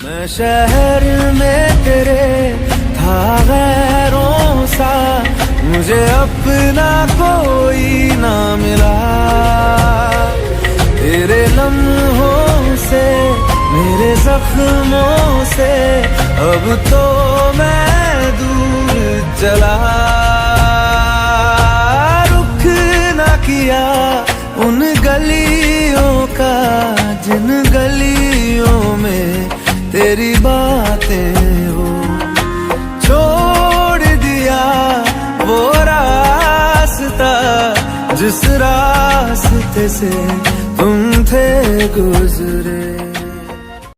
मैं शहर में तेरे था गैरों सा, मुझे अपना कोई ना मिला। तेरे लम्हों से मेरे जख्मों से अब तो मैं दूर चला। रुख ना किया उन गलियों का जिन गलियों में तेरी बातें हो। छोड़ दिया वो रास्ता जिस रास्ते से तुम थे गुजरे।